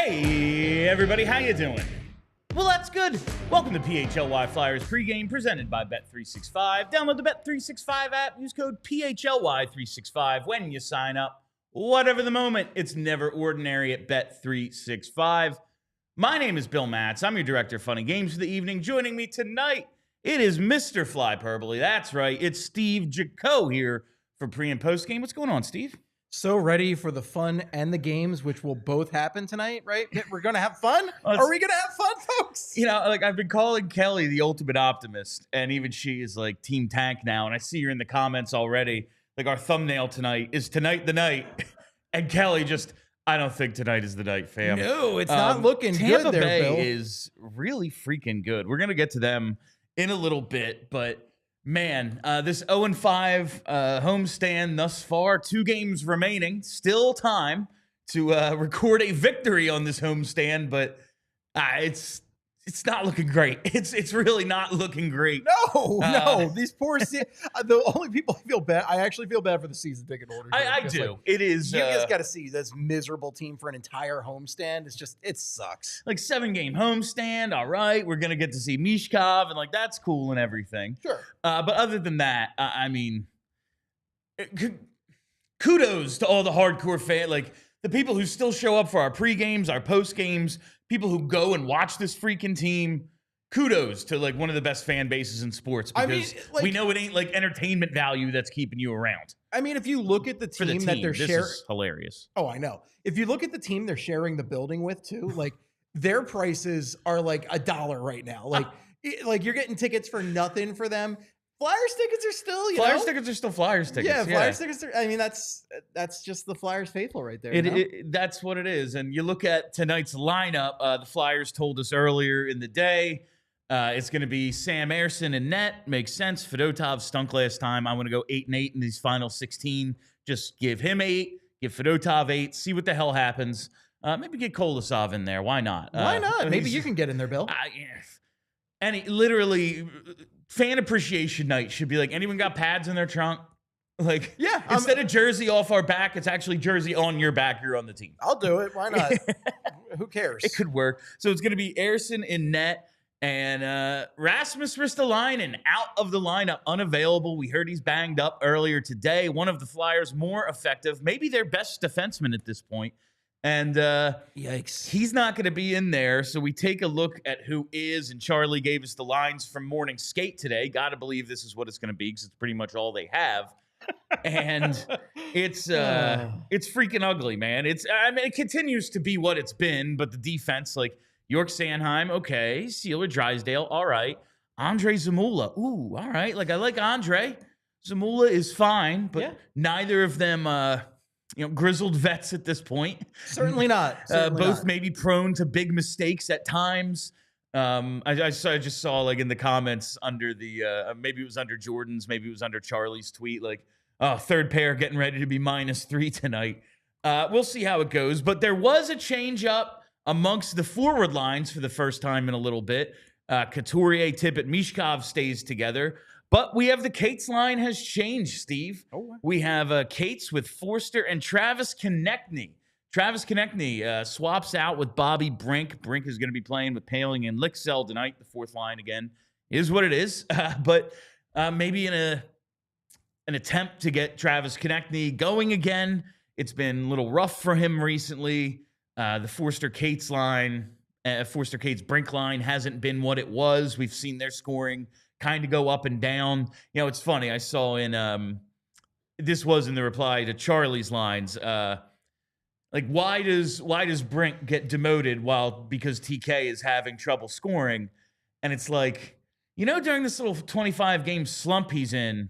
Hey, everybody, how you doing? Well, that's good. Welcome to PHLY Flyers Pregame, presented by Bet365. Download the Bet365 app. Use code PHLY365 when you sign up. Whatever the moment, it's never ordinary at Bet365. My name is Bill Matz. I'm your director of funny games for the evening. Joining me tonight, it is Mr. Flyperbole. That's right. It's Steve Jaco here for pre and post game. What's going on, Steve? So ready for the fun and the games, which will both happen tonight, right? We're going to have fun? Are we going to have fun, folks? You know, like I've been calling Kelly the ultimate optimist, and even she is like Team Tank now, and I see her in the comments already. Like our thumbnail tonight is tonight the night, and Kelly just, I don't think tonight is the night, fam. No, it's not looking Tampa good there, Bay Bill. is really freaking good. We're going to get to them in a little bit, but man, this 0-5 homestand thus far, 2 games remaining, still time to record a victory on this homestand, but it's not looking great. It's really not looking great. No, these poor the only people I feel bad. I actually feel bad for the season ticket holders. I do. Like, it is. You just got to see this miserable team for an entire homestand. It sucks. Like 7-game homestand. All right, we're gonna get to see Mishkov, and like that's cool and everything. Sure. But other than that, I mean, kudos to all the hardcore fans, like the people who still show up for our pre-games, our post-games, people who go and watch this freaking team. Kudos to like one of the best fan bases in sports, because we know it ain't like entertainment value that's keeping you around. I mean, if you look at the team that they're sharing, this is hilarious. Oh, I know. If you look at the team they're sharing the building with too, like their prices are like $1 right now. Like you're getting tickets for nothing for them. Flyers tickets are still, Flyers tickets are still Flyers tickets. Yeah, Flyers tickets are, I mean, that's just the Flyers faithful right there. That's what it is. And you look at tonight's lineup, the Flyers told us earlier in the day, it's going to be Sam Ersson in net. Makes sense. Fedotov stunk last time. I want to go 8-8 in these final 16. Just give him 8, give Fedotov 8, see what the hell happens. Maybe get Kolosov in there. Why not? Why not? Maybe you can get in there, Bill. And literally, fan appreciation night should be like, anyone got pads in their trunk? Like, yeah, instead of jersey off our back, it's actually jersey on your back. You're on the team. I'll do it. Why not? Who cares? It could work. So it's going to be Ersson in net, and Rasmus Ristolainen out of the lineup, unavailable. We heard he's banged up earlier today. One of the Flyers' more effective, maybe their best defenseman at this point. And yikes, he's not going to be in there. So we take a look at who is, and Charlie gave us the lines from morning skate today. Got to believe this is what it's going to be, because it's pretty much all they have. And it's freaking ugly, man. It continues to be what it's been, but the defense, like York Sanheim, okay, Sealer Drysdale, all right, Andre Zamula, ooh, all right, like I like Andre. Zamula is fine, but neither of them grizzled vets at this point. Certainly not. Both maybe prone to big mistakes at times. I just saw like in the comments under the maybe it was under Jordan's, maybe it was under Charlie's tweet, like, third pair getting ready to be -3 tonight. We'll see how it goes. But there was a change up amongst the forward lines for the first time in a little bit. Couturier, Tippett, Mishkov stays together. But we have the Cates line has changed, Steve. Oh, we have Cates with Forster and Travis Konecny. Travis Konecny swaps out with Bobby Brink. Brink is going to be playing with Paling and Licksell tonight. The fourth line again is what it is. But maybe in an attempt to get Travis Konecny going again. It's been a little rough for him recently. The Forster Cates line, Forster Cates Brink line hasn't been what it was. We've seen their scoring kind of go up and down. You know, it's funny. I saw in this was in the reply to Charlie's lines. Like, why does Brink get demoted because TK is having trouble scoring? And it's like, during this little 25-game slump he's in,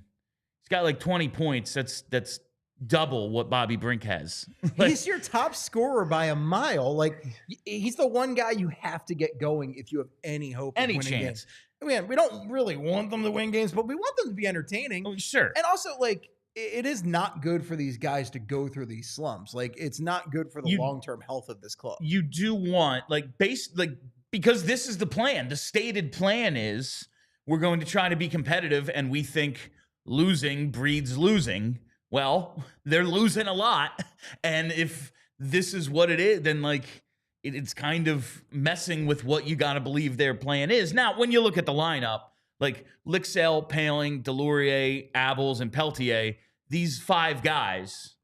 he's got like 20 points. That's double what Bobby Brink has. He's your top scorer by a mile. Like, he's the one guy you have to get going if you have any hope of winning chance. Games. Man, we don't really want them to win games, but we want them to be entertaining. Oh, sure. And also, like, it is not good for these guys to go through these slumps. Like, it's not good for the long-term health of this club. You do want, because this is the plan. The stated plan is we're going to try to be competitive, and we think losing breeds losing. Well, they're losing a lot, and if this is what it is, then, like, it's kind of messing with what you got to believe their plan is. Now, when you look at the lineup, like Lixell, Paling, Delorier, Abels, and Peltier, these 5 guys,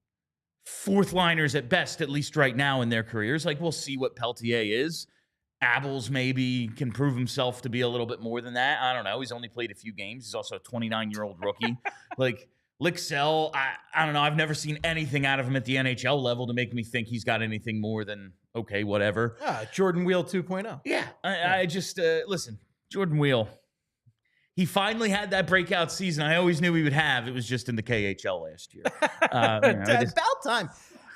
fourth liners at best, at least right now in their careers. Like, we'll see what Peltier is. Abels maybe can prove himself to be a little bit more than that. I don't know. He's only played a few games. He's also a 29-year-old rookie. Like, Lixell, I don't know. I've never seen anything out of him at the NHL level to make me think he's got anything more than, okay, whatever. Jordan Wheel 2.0. Yeah. I just, listen, Jordan Wheel, he finally had that breakout season I always knew he would have. It was just in the KHL last year. About time.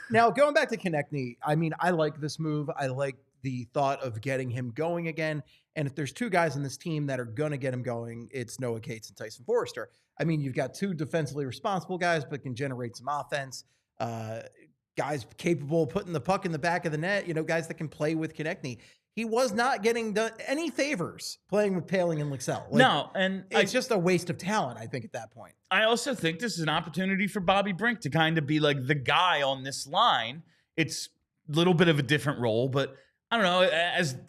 Now, going back to Konecny, I mean, I like this move. I like the thought of getting him going again. And if there's 2 guys in this team that are going to get him going, it's Noah Cates and Tyson Forrester. I mean, you've got 2 defensively responsible guys, but can generate some offense. Guys capable of putting the puck in the back of the net, guys that can play with Konecny. He was not getting any favors playing with Paling and Lixell. No, and it's just a waste of talent, I think, at that point. I also think this is an opportunity for Bobby Brink to kind of be like the guy on this line. It's a little bit of a different role, but I don't know,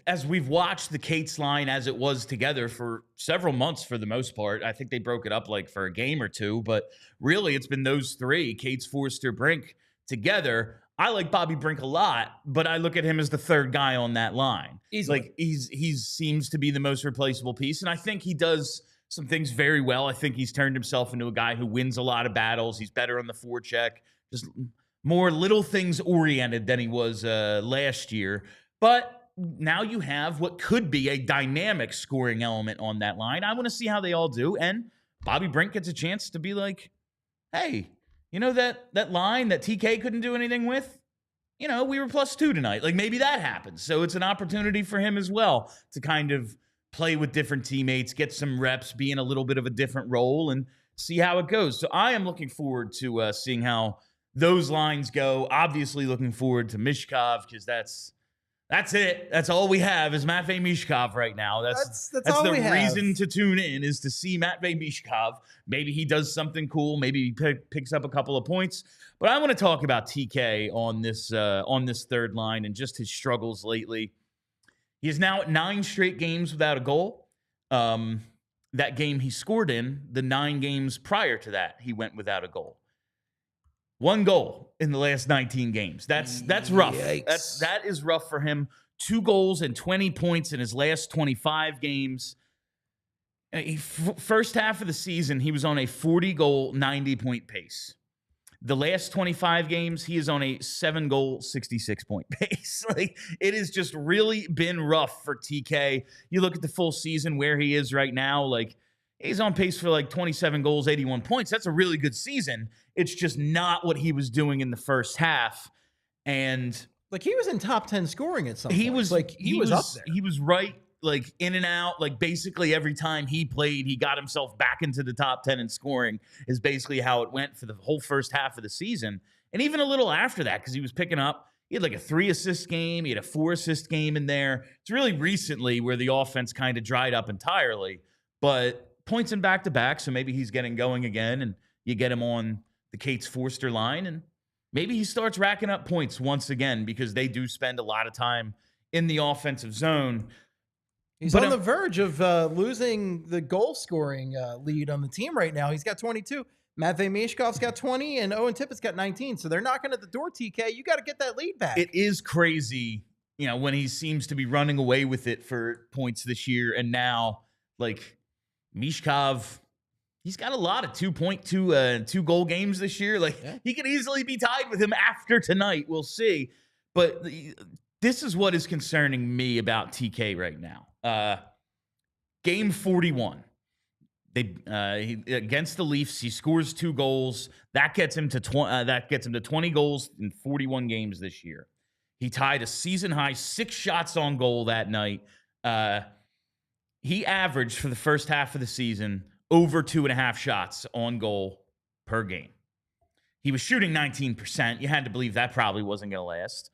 as we've watched the Cates line as it was together for several months for the most part. I think they broke it up like for a game or 2, but really it's been those 3, Cates, Forrester, Brink together. I like Bobby Brink a lot, but I look at him as the 3rd guy on that line. Easily. Like he seems to be the most replaceable piece, and I think he does some things very well. I think he's turned himself into a guy who wins a lot of battles. He's better on the forecheck, just more little things oriented than he was last year. But now you have what could be a dynamic scoring element on that line. I want to see how they all do. And Bobby Brink gets a chance to be like, hey, that line that TK couldn't do anything with? We were +2 tonight. Like, maybe that happens. So it's an opportunity for him as well to kind of play with different teammates, get some reps, be in a little bit of a different role, and see how it goes. So I am looking forward to seeing how those lines go. Obviously looking forward to Mishkov, because that's it. That's all we have is Matvei Mishkov right now. That's all the we have. reason to tune in, is to see Matvei Mishkov. Maybe he does something cool. Maybe he picks up a couple of points. But I want to talk about TK on this 3rd line and just his struggles lately. He is now at 9 straight games without a goal. That game he scored in, the 9 games prior to that, he went without a goal. 1 goal in the last 19 games. That's rough. Yikes. That is rough for him. 2 goals and 20 points in his last 25 games. First half of the season, he was on a 40-goal, 90-point pace. The last 25 games, he is on a 7-goal, 66-point pace. Like, it has just really been rough for TK. You look at the full season where he is right now, like, he's on pace for like 27 goals, 81 points. That's a really good season. It's just not what he was doing in the first half. And like, he was in top 10 scoring at some point. He was up there. He was right, like, in and out. Like, basically every time he played, he got himself back into the top 10 in scoring, is basically how it went for the whole first half of the season. And even a little after that, because he was picking up, he had like a 3-assist game. He had a 4-assist game in there. It's really recently where the offense kind of dried up entirely. But points in back-to-back, so maybe he's getting going again, and you get him on the Cates-Forster line, and maybe he starts racking up points once again, because they do spend a lot of time in the offensive zone. He's on the verge of losing the goal-scoring lead on the team right now. He's got 22. Matvei Mishkov's got 20, and Owen Tippett's got 19. So they're knocking at the door, TK. You got to get that lead back. It is crazy, when he seems to be running away with it for points this year, and now, like, Mishkov, he's got a lot of 2 goal games this year. Like, He could easily be tied with him after tonight. We'll see. But this is what is concerning me about TK right now. Game 41. Against the Leafs, he scores 2 goals. That gets him to 20 goals in 41 games this year. He tied a season high 6 shots on goal that night. He averaged for the first half of the season over 2.5 shots on goal per game. He was shooting 19%. You had to believe that probably wasn't going to last.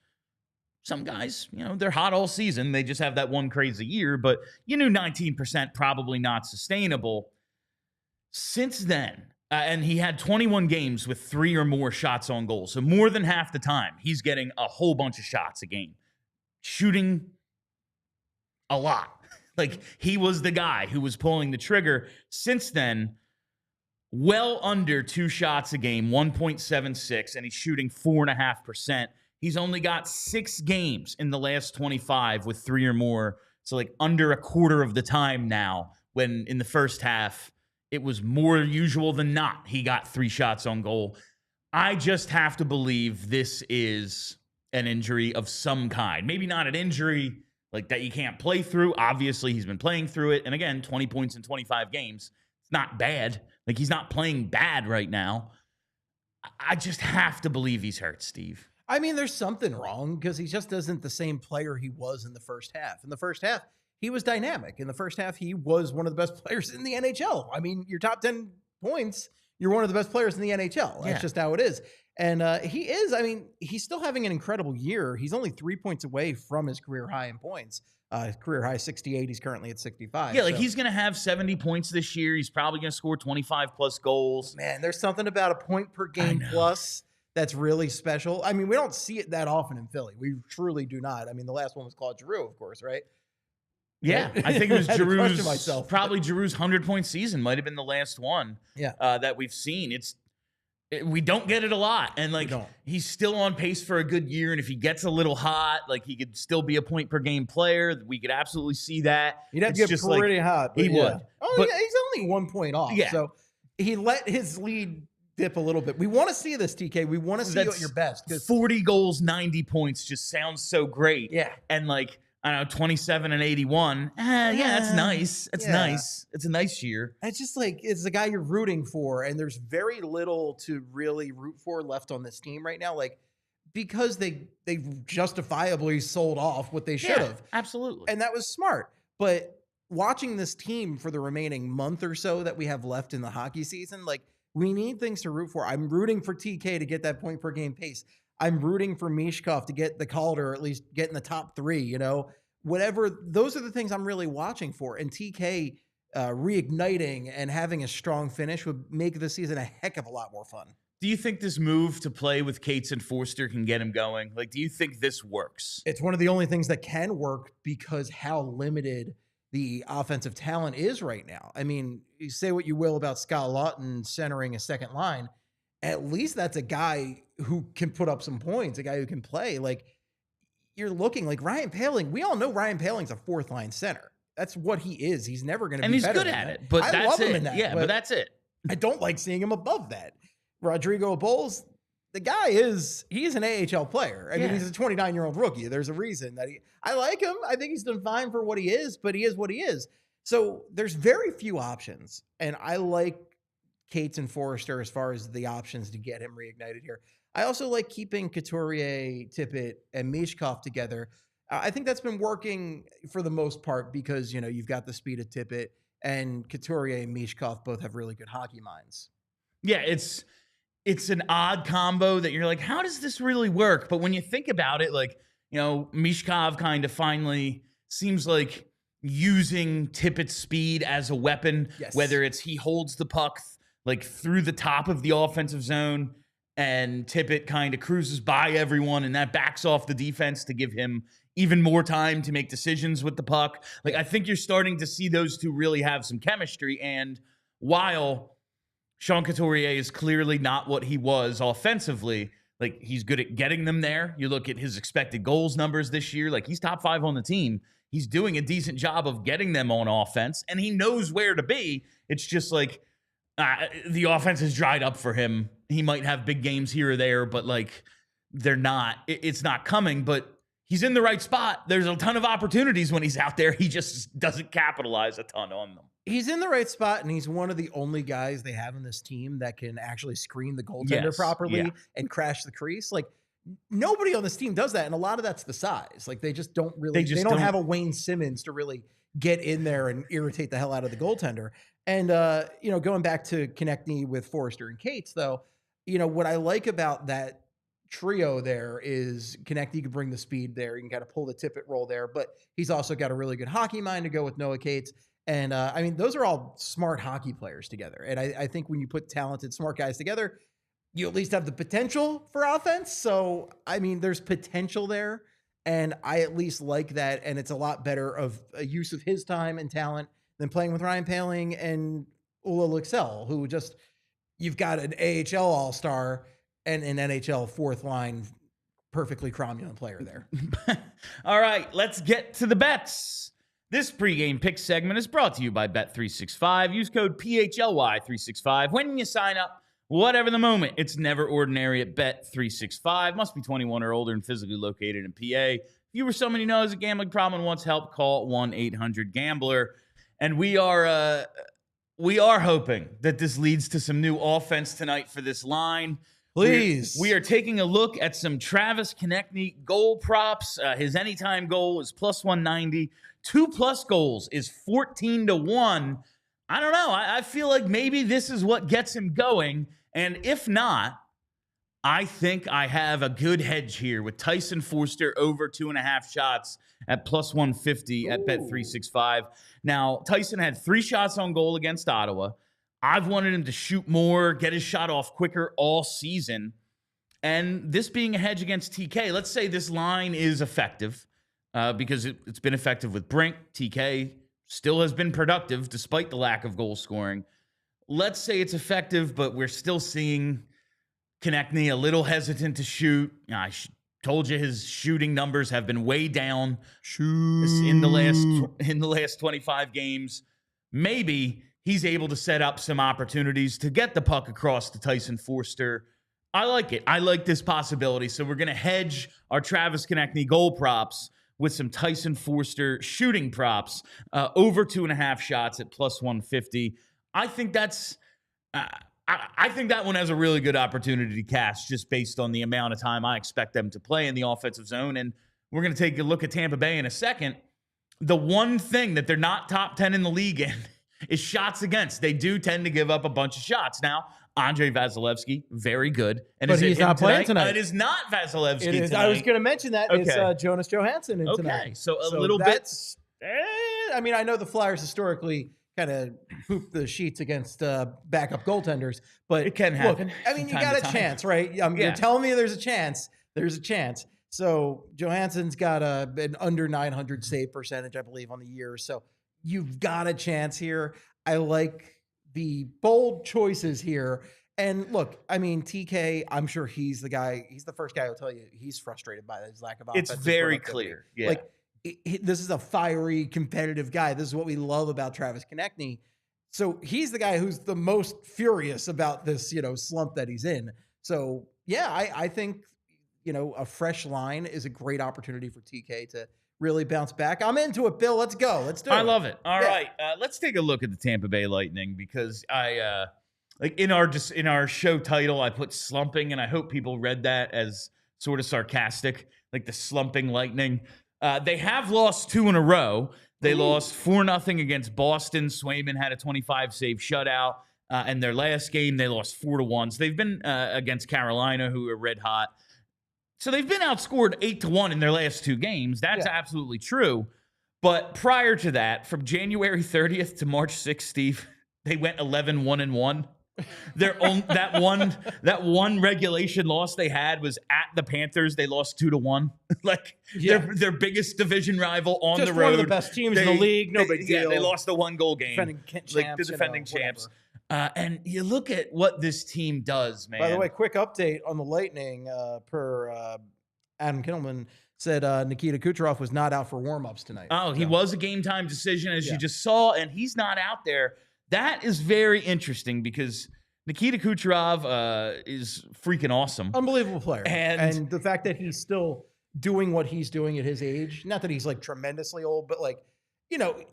Some guys, they're hot all season. They just have that one crazy year, but you knew 19% probably not sustainable. Since then, and he had 21 games with 3 or more shots on goal. So more than half the time, he's getting a whole bunch of shots a game. shooting a lot. Like, he was the guy who was pulling the trigger. Since then, well under 2 shots a game, 1.76, and he's shooting 4.5%. He's only got 6 games in the last 25 with 3 or more. So, like, under a quarter of the time now, when in the first half, it was more usual than not he got 3 shots on goal. I just have to believe this is an injury of some kind. Maybe not an injury like that you can't play through. Obviously, he's been playing through it. And again, 20 points in 25 games. It's not bad. Like, he's not playing bad right now. I just have to believe he's hurt, Steve. I mean, there's something wrong because he just isn't the same player he was in the first half. In the first half, he was dynamic. In the first half, he was one of the best players in the NHL. I mean, your top 10 points, you're one of the best players in the NHL. That's just how it is. And he is, I mean, he's still having an incredible year. He's only 3 points away from his career high in points. Career high 68. He's currently at 65. Yeah, like, he's going to have 70 points this year. He's probably going to score 25 plus goals. Man, there's something about a point per game plus that's really special. I mean, we don't see it that often in Philly. We truly do not. I mean, the last one was Claude Giroux, of course, right? Yeah, I think it was Giroux's, myself, probably Giroux's 100-point season might have been the last one that we've seen. We don't get it a lot, and like, he's still on pace for a good year, and if he gets a little hot, like, he could still be a point per game player. We could absolutely see that. He'd have to get pretty hot. He would. Oh, but, yeah, he's only 1 point off, so he let his lead dip a little bit. We want to see this, TK. We want to see you at your best. 40 goals, 90 points just sounds so great. Yeah. And like, I don't know, 27 and 81. Yeah, it's nice. It's nice. It's a nice year. It's just like, it's the guy you're rooting for, and there's very little to really root for left on this team right now. Like, because they justifiably sold off what they should have. Absolutely. And that was smart. But watching this team for the remaining month or so that we have left in the hockey season, like, we need things to root for. I'm rooting for TK to get that point per game pace. I'm rooting for Mishkov to get the Calder, or at least get in the top 3, you know, whatever. Those are the things I'm really watching for. And TK reigniting and having a strong finish would make the season a heck of a lot more fun. Do you think this move to play with Cates and Forster can get him going? Like, do you think this works? It's one of the only things that can work because how limited the offensive talent is right now. I mean, you say what you will about Scott Lawton centering a second line. At least that's a guy who can put up some points, a guy who can play. Like, you're looking like Ryan Poehling. We all know Ryan Poehling's a 4th line center. That's what he is. He's never going to be better. And he's good at it, but I love him in that. Yeah, but that's it. I don't like seeing him above that. Rodrigo Bowles, the guy is an AHL player. I mean, he's a 29-year-old rookie. There's a reason that I like him. I think he's done fine for what he is, but he is what he is. So there's very few options. And I like Cates and Forrester as far as the options to get him reignited here. I also like keeping Couturier, Tippett, and Mishkov together. I think that's been working for the most part because, you know, you've got the speed of Tippett, and Couturier and Mishkov both have really good hockey minds. Yeah, it's an odd combo that you're like, how does this really work? But when you think about it, like, you know, Mishkov kind of finally seems like using Tippett's speed as a weapon, whether it's he holds the puck like through the top of the offensive zone and Tippett kind of cruises by everyone, and that backs off the defense to give him even more time to make decisions with the puck. Like, I think you're starting to see those two really have some chemistry. And while Sean Couturier is clearly not what he was offensively, like, he's good at getting them there. You look at his expected goals numbers this year, like, he's top 5 on the team. He's doing a decent job of getting them on offense, and he knows where to be. It's just like the offense has dried up for him. He might have big games here or there, but like, they're not, it's not coming, but he's in the right spot. There's a ton of opportunities when he's out there. He just doesn't capitalize a ton on them. He's in the right spot, and he's one of the only guys they have in this team that can actually screen the goaltender properly and crash the crease. Like, nobody on this team does that, and a lot of that's the size. Like, they just don't really, they don't have a Wayne Simmons to really get in there and irritate the hell out of the goaltender. And, you know, going back to Konecny with Forrester and Cates, though, you know, what I like about that trio there is Konecny can bring the speed there. You can kind of pull the Tippett roll there, but he's also got a really good hockey mind to go with Noah Cates. And, I mean, those are all smart hockey players together. And I think when you put talented, smart guys together, you at least have the potential for offense. So, I mean, there's potential there. And I at least like that. And it's a lot better of a use of his time and talent than playing with Ryan Poehling and Ulla Lycksell, who just, you've got an AHL All-Star and an NHL fourth line, perfectly cromulent player there. All right, let's get to the bets. This pregame pick segment is brought to you by Bet365. Use code PHLY365 when you sign up. Whatever the moment, it's never ordinary at Bet365. Must be 21 or older and physically located in PA. If you or someone you know has a gambling problem and wants help, call 1-800-GAMBLER. And we are hoping that this leads to some new offense tonight for this line. Please. We are taking a look at some Travis Konecny goal props. His anytime goal is plus 190. 2+ goals is 14-1. I don't know. I feel like maybe this is what gets him going. And if not, I think I have a good hedge here with Tyson Foerster over 2.5 shots at plus 150 at Bet365. Now, Tyson had 3 shots on goal against Ottawa. I've wanted him to shoot more, get his shot off quicker all season. And this being a hedge against TK, let's say this line is effective because it's been effective with Brink. TK still has been productive despite the lack of goal scoring. Let's say it's effective, but we're still seeing Konecny a little hesitant to shoot. I told you his shooting numbers have been way down in the last 25 games. Maybe he's able to set up some opportunities to get the puck across to Tyson Foerster. I like it. I like this possibility. So we're going to hedge our Travis Konecny goal props with some Tyson Foerster shooting props over 2.5 shots at plus 150. I think that's I think that one has a really good opportunity to cash just based on the amount of time I expect them to play in the offensive zone. And we're going to take a look at Tampa Bay in a second. The one thing that they're not top 10 in the league in is shots against. They do tend to give up a bunch of shots. Now, Andrei Vasilevsky, very good. And but he's not playing tonight. It is not Vasilevsky tonight. I was going to mention that. Okay. It's Jonas Johansson in tonight. Okay, so a little bit. I mean, I know the Flyers historically kind of poop the sheets against backup goaltenders, but it can happen. Look, I mean, you got a chance, right? You're telling me there's a chance. There's a chance. So Johansson's got an under 900 save percentage, I believe, on the year. So you've got a chance here. I like the bold choices here. And look, I mean, TK, I'm sure he's the guy. He's the first guy who'll tell you he's frustrated by his lack of offense. It's very clear. Yeah. Like, this is a fiery, competitive guy. This is what we love about Travis Konecny. So he's the guy who's the most furious about this, slump that he's in. So yeah, I think, a fresh line is a great opportunity for TK to really bounce back. I'm into it, Bill. Let's go. Let's do it. I love it. All right. Let's take a look at the Tampa Bay Lightning because I like in our show title, I put slumping, and I hope people read that as sort of sarcastic, like the slumping Lightning. They have lost 2 in a row. They lost 4-0 against Boston. Swayman had a 25-save shutout. And their last game, they lost 4-1. So they've been against Carolina, who are red hot. So they've been outscored 8-1 in their last 2 games. That's absolutely true. But prior to that, from January 30th to March 6th, Steve, they went 11-1-1. That one regulation loss they had was at the Panthers. They lost 2-1. Their biggest division rival on just the road. One of the best teams in the league. No big deal. They lost the 1-goal game. The defending champs. And you look at what this team does, man. By the way, quick update on the Lightning per Adam Kittleman said Nikita Kucherov was not out for warm-ups tonight. Oh, he was a game-time decision, as you just saw, and he's not out there. That is very interesting because Nikita Kucherov is freaking awesome. Unbelievable player. And the fact that he's still doing what he's doing at his age, not that he's like tremendously old, but like,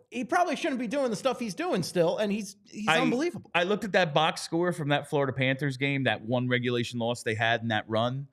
he probably shouldn't be doing the stuff he's doing still, and he's unbelievable. I looked at that box score from that Florida Panthers game, that one regulation loss they had in that run.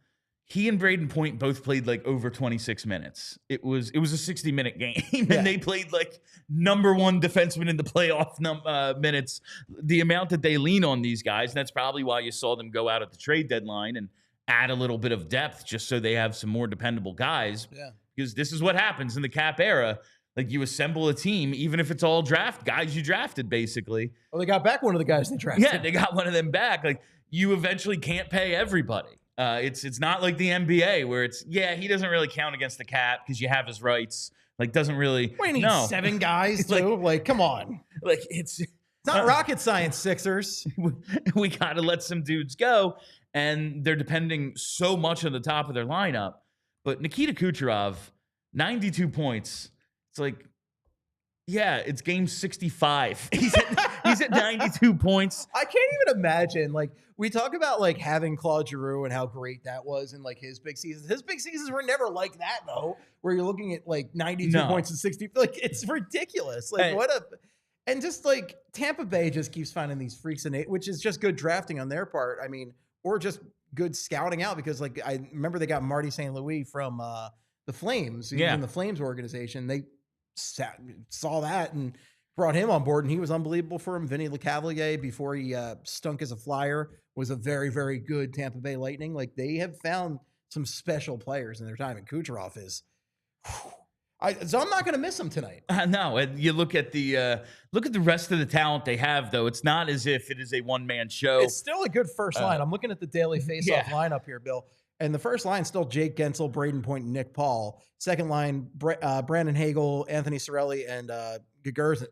He and Braden Point both played like over 26 minutes. It was a 60-minute game, and they played like number 1 defenseman in the playoff minutes. The amount that they lean on these guys, that's probably why you saw them go out at the trade deadline and add a little bit of depth just so they have some more dependable guys. Yeah. Because this is what happens in the cap era. Like, you assemble a team, even if it's all guys you drafted, basically. Well, they got back one of the guys they drafted. Yeah, they got one of them back. Like, you eventually can't pay everybody. It's not like the NBA where he doesn't really count against the cap because you have his rights. Like, doesn't really. We need 7 guys too. Like, come on. Like, it's not rocket science, Sixers. We got to let some dudes go, and they're depending so much on the top of their lineup. But Nikita Kucherov, 92 points. It's like, yeah, it's game 65. He's at 92 points. I can't even imagine. Like, we talk about like having Claude Giroux and how great that was in like his big seasons. His big seasons were never like that though, where you're looking at like 92 points and 60. Like, it's ridiculous. Like, and just like Tampa Bay just keeps finding these freaks in it, which is just good drafting on their part. I mean, or just good scouting out, because like I remember they got Marty St. Louis from the Flames, in the Flames organization. They saw that and brought him on board, and he was unbelievable for him. Vinny LeCavalier, before he stunk as a Flyer, was a very, very good Tampa Bay Lightning. Like, they have found some special players in their time, and Kucherov is. So I'm not going to miss him tonight. No, you look at the rest of the talent they have, though. It's not as if it is a one-man show. It's still a good first line. I'm looking at the daily face-off lineup here, Bill. And the first line still Jake Gensel, Braden Point, and Nick Paul. Second line, Brandon Hagel, Anthony Cirelli, and Giggers.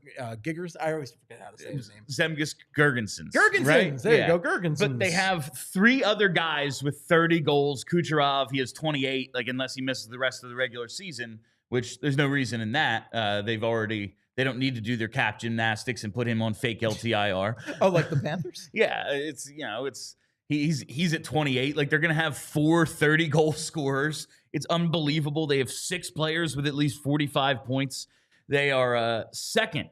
I always forget how to say his name. Zemgus Girgensons. Right? There you go, Girgensons. But they have 3 other guys with 30 goals. Kucherov, he has 28, like, unless he misses the rest of the regular season, which there's no reason in that. They don't need to do their cap gymnastics and put him on fake LTIR. Oh, like the Panthers? Yeah, he's at 28. Like, they're going to have 4 30-goal scorers. It's unbelievable. They have 6 players with at least 45 points. They are second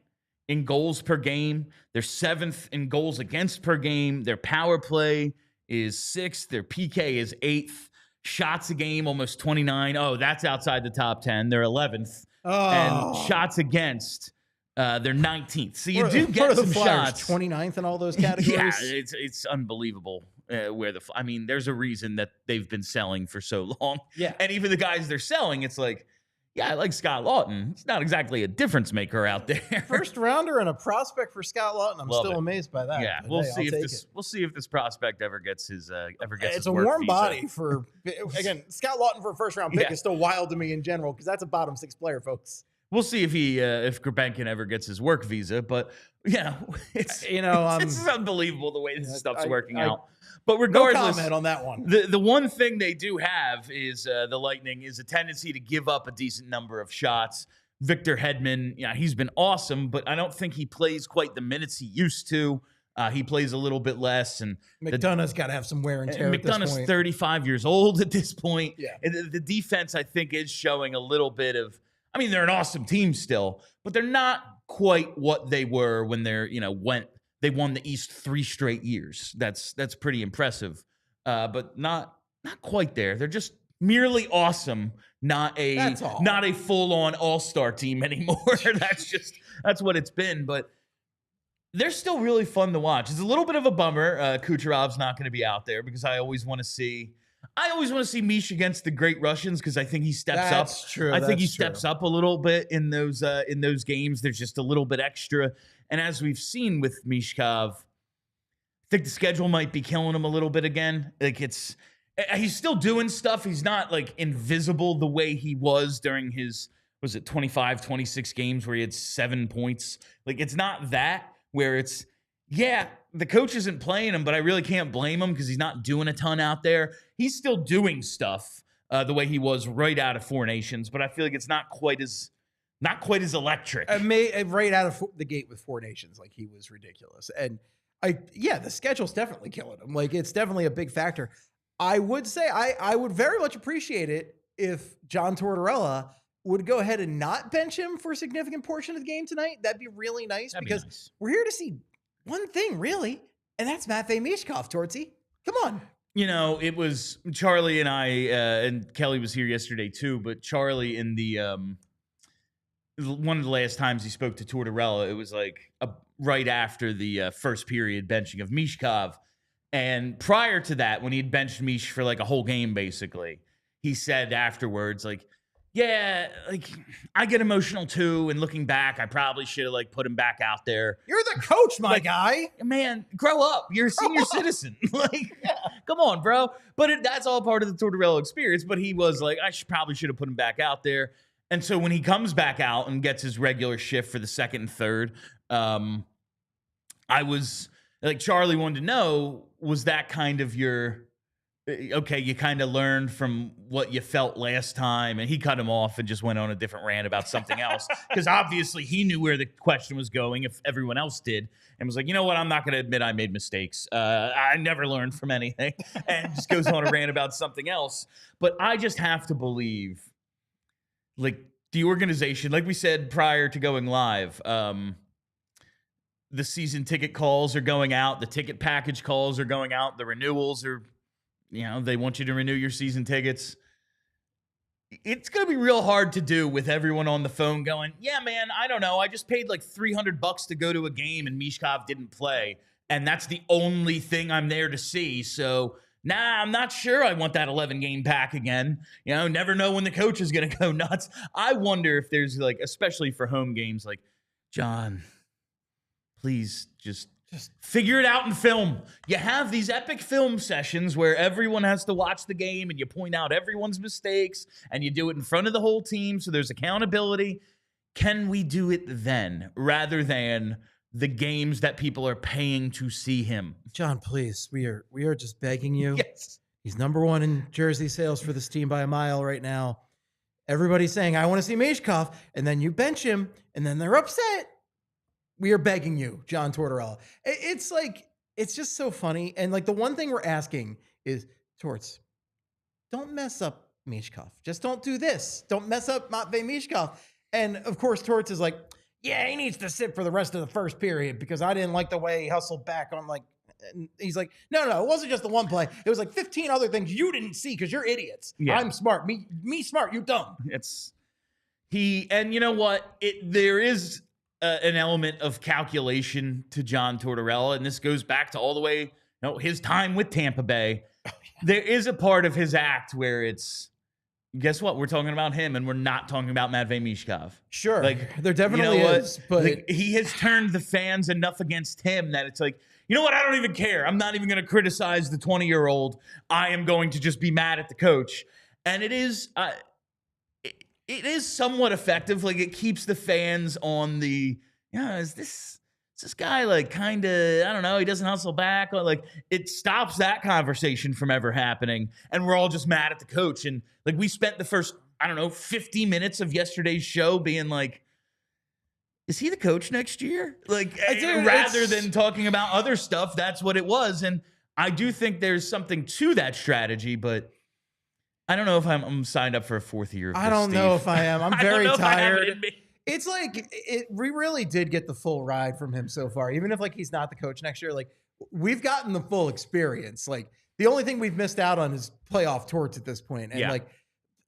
in goals per game. They're 7th in goals against per game. Their power play is 6th. Their PK is 8th. Shots a game, almost 29. Oh, that's outside the top 10. They're 11th. Oh. And shots against, they're 19th. So you do get some shots. 29th in all those categories. Yeah, it's unbelievable. There's a reason that they've been selling for so long. Yeah. And even the guys they're selling, it's like, yeah, I like Scott Lawton. He's not exactly a difference maker out there. First rounder and a prospect for Scott Lawton. I'm still amazed by that. Yeah, we'll see if this prospect ever gets his It's a warm body for, again, Scott Lawton for a first round pick is still wild to me in general, because that's a bottom 6 player, folks. We'll see if Grabenkin ever gets his work visa, but it's unbelievable the way this stuff's working out. But regardless, no comment on that one. The one thing they do have is the Lightning is a tendency to give up a decent number of shots. Victor Hedman, he's been awesome, but I don't think he plays quite the minutes he used to. He plays a little bit less, and McDonough's got to have some wear and tear. McDonough's 35 years old at this point. Yeah, the defense, I think, is showing a little bit of. I mean, they're an awesome team still, but they're not quite what they were when they won the East 3 straight years. That's pretty impressive, but not quite there. They're just merely awesome, not a full-on all-star team anymore. that's what it's been. But they're still really fun to watch. It's a little bit of a bummer. Kucherov's not going to be out there, because I always want to see Mish against the Great Russians, because I think he steps up. That's true. I think he steps up a little bit in those games. There's just a little bit extra. And as we've seen with Mishkov, I think the schedule might be killing him a little bit again. Like, he's still doing stuff. He's not like invisible the way he was during his, 25, 26 games where he had 7 points. Like, it's not that where it's, the coach isn't playing him, but I really can't blame him because he's not doing a ton out there. He's still doing stuff the way he was right out of Four Nations, but I feel like it's not quite as electric. Right out of the gate with Four Nations, like, he was ridiculous. And the schedule's definitely killing him. Like, it's definitely a big factor. I would say I would very much appreciate it if John Tortorella would go ahead and not bench him for a significant portion of the game tonight. That'd be really nice, because we're here to see one thing, really, and that's Matvei Mishkov, Tortsy. Come on. It was Charlie and I, and Kelly was here yesterday too, but Charlie in the one of the last times he spoke to Tortorella, it was like right after the first period benching of Mishkov. And prior to that, when he had benched Mish for like a whole game, basically, he said afterwards, like, Yeah, like I get emotional too. And looking back, I probably should have like put him back out there. You're the coach, my guy. Man, grow up. You're a senior citizen. Come on, bro. But that's all part of the Tortorella experience. But he was like, probably should have put him back out there. And so when he comes back out and gets his regular shift for the second and third, I was like, Charlie wanted to know, was that kind of your, okay, you kind of learned from what you felt last time? And he cut him off and just went on a different rant about something else. Because obviously he knew where the question was going if everyone else did. And was like, you know what? I'm not going to admit I made mistakes. I never learned from anything. And just goes on a rant about something else. But I just have to believe, like, the organization, like we said prior to going live, the season ticket calls are going out. The ticket package calls are going out. The renewals are, they want you to renew your season tickets. It's going to be real hard to do with everyone on the phone going, yeah, man, I don't know. I just paid like $300 to go to a game and Mishkov didn't play. And that's the only thing I'm there to see. So, I'm not sure I want that 11 game pack again. Never know when the coach is going to go nuts. I wonder if there's like, especially for home games, like, John, please just figure it out in film. You have these epic film sessions where everyone has to watch the game and you point out everyone's mistakes and you do it in front of the whole team so there's accountability. Can we do it then rather than the games that people are paying to see him? John, please, we are just begging you. Yes. He's number one in jersey sales for this team by a mile right now. Everybody's saying, I want to see Mishkov, and then you bench him, and then they're upset. We are begging you, John Tortorella. It's like, it's just so funny. And like the one thing we're asking is, Torts, don't mess up Mishkov. Just don't do this. Don't mess up Matvei Mishkov. And of course, Torts is like, yeah, he needs to sit for the rest of the first period because I didn't like the way he hustled back on and he's like, no, it wasn't just the one play. It was like 15 other things you didn't see because you're idiots. Yeah. I'm smart. Me smart. You dumb. And you know what? There is an element of calculation to John Tortorella, and this goes back to all the way, his time with Tampa Bay. There is a part of his act where it's, guess what? We're talking about him, and we're not talking about Matvei Mishkov. Sure, there definitely is, but like, he has turned the fans enough against him that it's like, you know what? I don't even care. I'm not even going to criticize the 20-year-old. I am going to just be mad at the coach, and it is somewhat effective. Like, it keeps the fans on the, is this guy like kind of, I don't know, he doesn't hustle back. Or like, it stops that conversation from ever happening. And we're all just mad at the coach. And like, we spent the first, 50 minutes of yesterday's show being like, is he the coach next year? Like, rather than talking about other stuff, that's what it was. And I do think there's something to that strategy, but I don't know if I'm signed up for a fourth year of this, I don't know if I am. I'm very tired. It It's like we really did get the full ride from him so far. Even if like he's not the coach next year, like we've gotten the full experience. Like the only thing we've missed out on is playoff Torts at this point. And like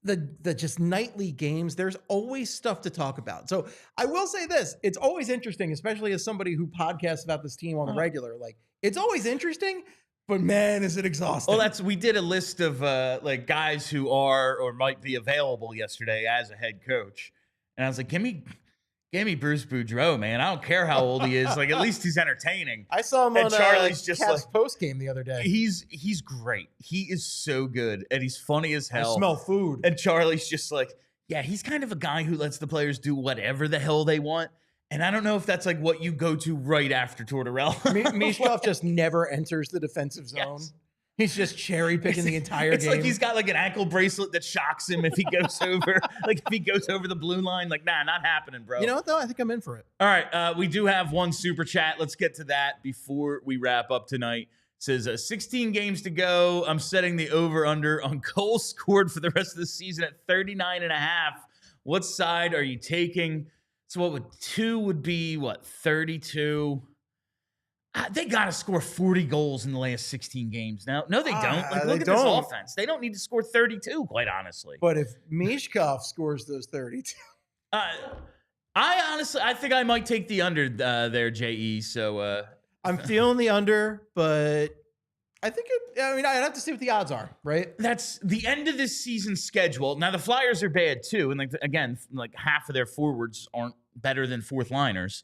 the just nightly games, there's always stuff to talk about. So I will say this, it's always interesting, especially as somebody who podcasts about this team on the regular. Like it's always interesting, but man, is it exhausting. Well, we did a list of like guys who are or might be available yesterday as a head coach. And I was like, give me Bruce Boudreau, man. I don't care how old he is. Like, at least he's entertaining. I saw him on Charlie's just Cavs like post game the other day. He's great. He is so good, and he's funny as hell. I smell food. And Charlie's just like, yeah, he's kind of a guy who lets the players do whatever the hell they want. And I don't know if that's like what you go to right after Tortorella. Mishkov just never enters the defensive zone. Yes. He's just cherry picking the entire game. It's like he's got like an ankle bracelet that shocks him if he goes over, like if he goes over the blue line. Like, nah, not happening, bro. You know what though? I think I'm in for it. All right, we do have one super chat. Let's get to that before we wrap up tonight. It says 16 games to go. I'm setting the over/under on goals scored for the rest of the season at 39.5. What side are you taking? So what would 2 would be? What 32? They got to score 40 goals in the last 16 games. Now, no, they don't. Like, look at this offense. They don't need to score 32, quite honestly. But if Mishkov scores those 32. I think I might take the under there, JE. So I'm feeling the under, but I think I'd have to see what the odds are, right? That's the end of this season's schedule. Now the Flyers are bad too, and again, half of their forwards aren't better than fourth liners.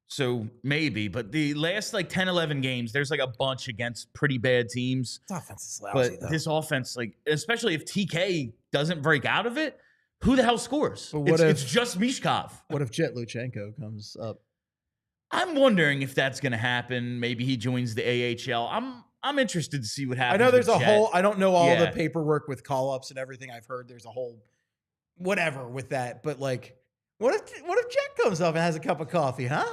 So maybe, but the last 10, 11 games, there's a bunch against pretty bad teams. This offense is lousy, but this offense, especially if TK doesn't break out of it, who the hell scores? But it's just Mishkov. What if Jet Luchenko comes up? I'm wondering if that's going to happen. Maybe he joins the AHL. I'm interested to see what happens. I know there's a Jet. whole. I don't know all the paperwork with call ups and everything. I've heard there's a whole whatever with that. But what if Jet comes up and has a cup of coffee, huh?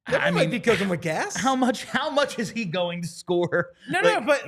That might be cooking with gas. How much is he going to score? No, but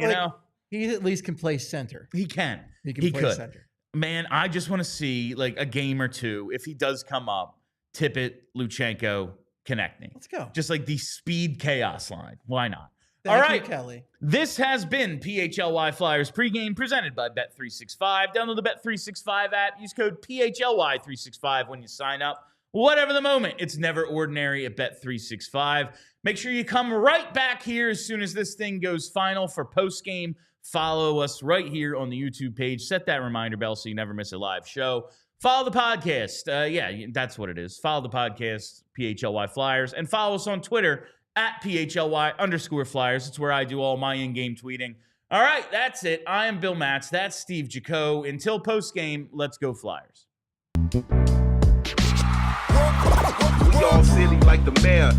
he at least can play center. He can. He play center. Man, I just want to see a game or two if he does come up. Tippett, Luchenko, Konecny. Let's go. Just the speed chaos line. Why not? Thank All right, you, Kelly. This has been PHLY Flyers Pregame presented by Bet365. Download the Bet365 app. Use code PHLY365 when you sign up. Whatever the moment, it's never ordinary at Bet365. Make sure you come right back here as soon as this thing goes final for postgame. Follow us right here on the YouTube page. Set that reminder bell so you never miss a live show. Follow the podcast. Yeah, that's what it is. Follow the podcast, PHLY Flyers, and follow us on Twitter at PHLY_Flyers. It's where I do all my in-game tweeting. All right, that's it. I am Bill Matz. That's Steve Jaco. Until postgame, let's go Flyers. We all silly like the mayor.